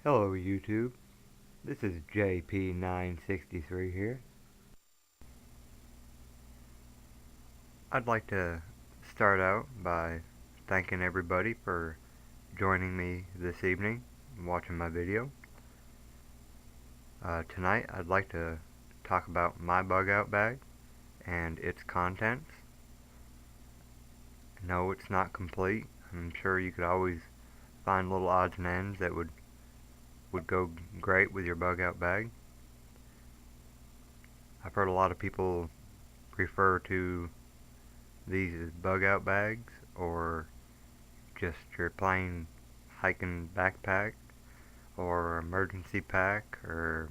Hello YouTube, this is Pt.1 here. I'd like to start out by thanking everybody for joining me this evening and watching my video. Tonight I'd like to talk about my bug out bag and its contents. No, it's not complete. I'm sure you could always find little odds and ends that would go great with your bug out bag. I've heard a lot of people refer to these as bug out bags or just your plain hiking backpack or emergency pack or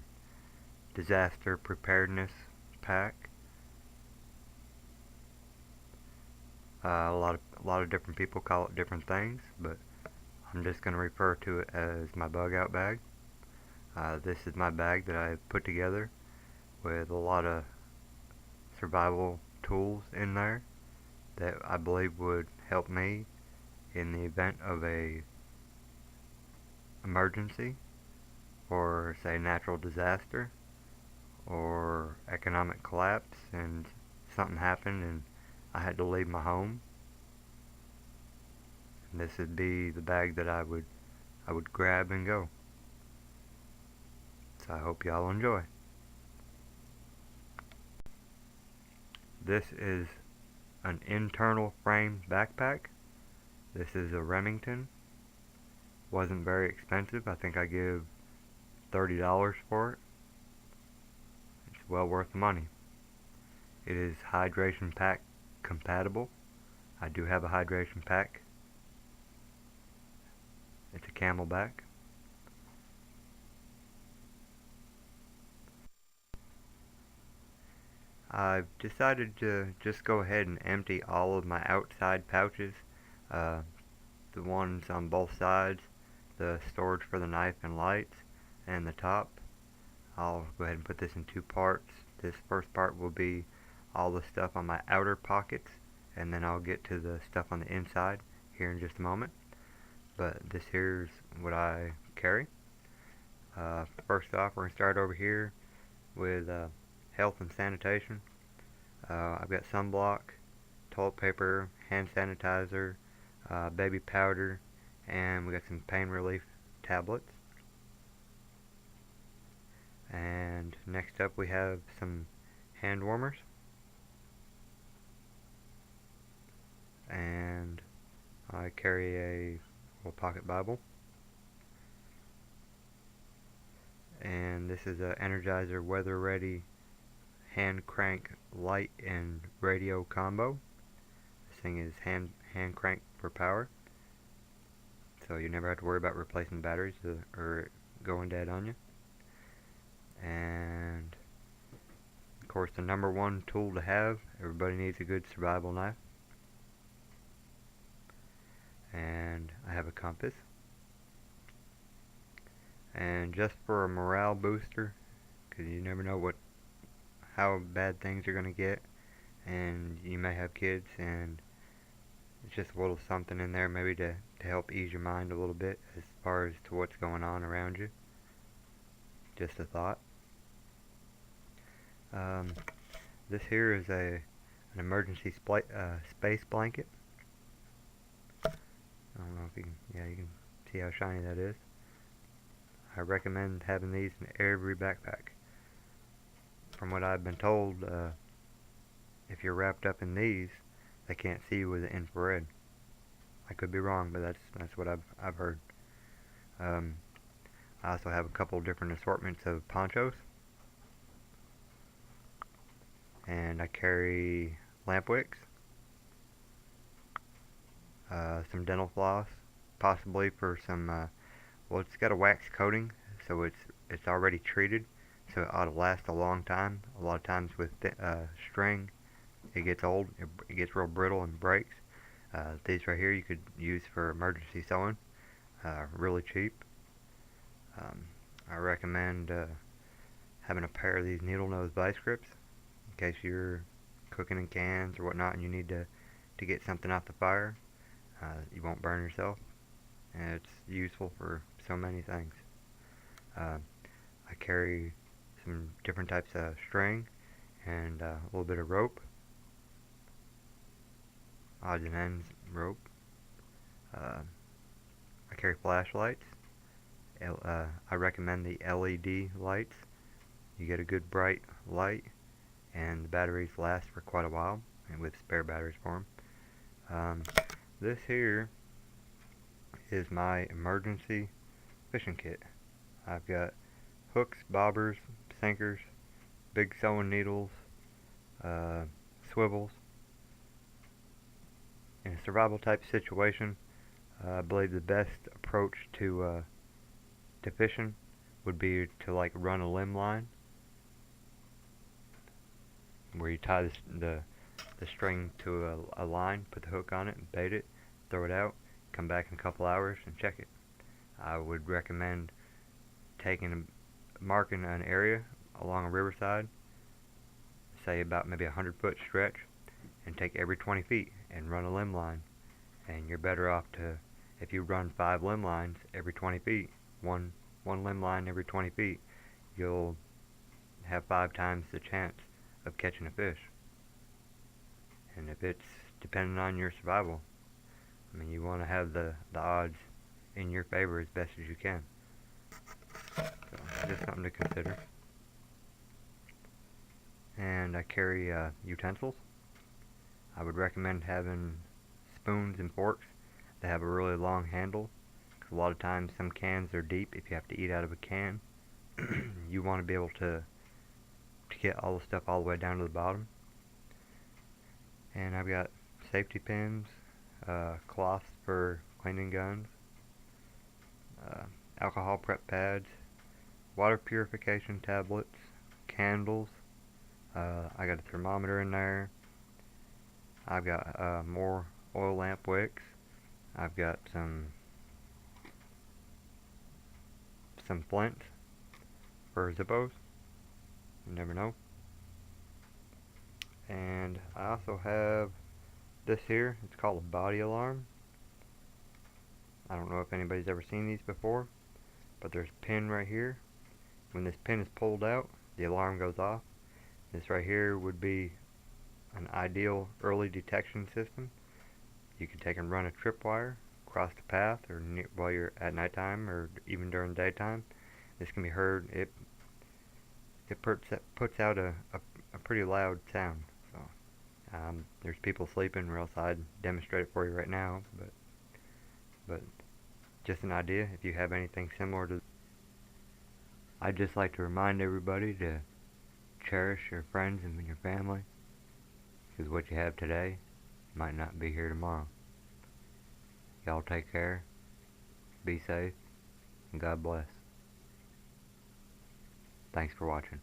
disaster preparedness pack. A lot of different people call it different things, but I'm just going to refer to it as my bug out bag. This is my bag that I put together with a lot of survival tools in there that I believe would help me in the event of a emergency or say natural disaster or economic collapse and something happened and I had to leave my home. And this would be the bag that I would grab and go. So I hope y'all enjoy. This is an internal frame backpack. This is a Remington. Wasn't very expensive. I think I give $30 for it. It's well worth the money. It is hydration pack compatible. I do have a hydration pack. It's a Camelback. I've decided to just go ahead and empty all of my outside pouches, uh, the ones on both sides, the storage for the knife and lights, and the top. I'll go ahead and put this in two parts. This first part will be all the stuff on my outer pockets, and then I'll get to the stuff on the inside here in just a moment. But this here's what I carry. First off, we're going to start over here with health and sanitation. I've got sunblock, toilet paper, hand sanitizer, baby powder, and we got some pain relief tablets. And next up we have some hand warmers. And I carry a little pocket Bible. And this is a Energizer Weather Ready hand crank light and radio combo. This thing is hand crank for power, so you never have to worry about replacing batteries or going dead on you. And of course the number one tool to have, everybody needs a good survival knife. And I have a compass. And just for a morale booster, because you never know how bad things are going to get, and you may have kids, and it's just a little something in there maybe to help ease your mind a little bit as far as to what's going on around you. Just a thought. This here is an emergency space blanket. I don't know if you can see how shiny that is. I recommend having these in every backpack. From what I've been told, if you're wrapped up in these, they can't see you with the infrared. I could be wrong, but that's what I've heard. I also have a couple different assortments of ponchos, and I carry lamp wicks, some dental floss, possibly for some. Well, it's got a wax coating, so it's already treated, so it ought to last a long time. A lot of times with string, it gets old, it gets real brittle and breaks. These right here you could use for emergency sewing, really cheap. I recommend having a pair of these needle nose vice grips in case you're cooking in cans or whatnot and you need to get something off the fire. You won't burn yourself, and it's useful for so many things. Uh, I carry some different types of string and a little bit of rope, odds and ends rope. Uh, I carry flashlights. I recommend the LED lights. You get a good bright light, and the batteries last for quite a while, and with spare batteries for them. This here is my emergency fishing kit. I've got hooks, bobbers, sinkers, big sewing needles, uh, swivels. In a survival type situation, I believe the best approach to fishing would be to like run a limb line, where you tie the string to a line, put the hook on it, and bait it, throw it out, come back in a couple hours and check it. I would recommend marking an area along a riverside, say about maybe 100-foot stretch, and take every 20 feet and run a limb line. And you're better off if you run 5 limb lines every 20 feet, one limb line every 20 feet, you'll have 5 times the chance of catching a fish. And if it's dependent on your survival, I mean, you want to have the odds in your favor as best as you can. So, just something to consider. And I carry utensils. I would recommend having spoons and forks that have a really long handle, because a lot of times some cans are deep. If you have to eat out of a can, you want to be able to get all the stuff all the way down to the bottom. And I've got safety pins, cloths for cleaning guns, alcohol prep pads, water purification tablets, candles. I got a thermometer in there. I've got more oil lamp wicks. I've got some flint for Zippos. You never know. And I also have this here. It's called a body alarm. I don't know if anybody's ever seen these before, but there's a pin right here. When this pin is pulled out, the alarm goes off. This right here would be an ideal early detection system. You can take and run a tripwire across the path, or while you're at nighttime, or even during daytime. This can be heard. It puts out a pretty loud sound. So there's people sleeping, or else I'd demonstrate it for you right now. But just an idea. If you have anything similar to, I'd just like to remind everybody to cherish your friends and your family, because what you have today might not be here tomorrow. Y'all take care, be safe, and God bless. Thanks for watching.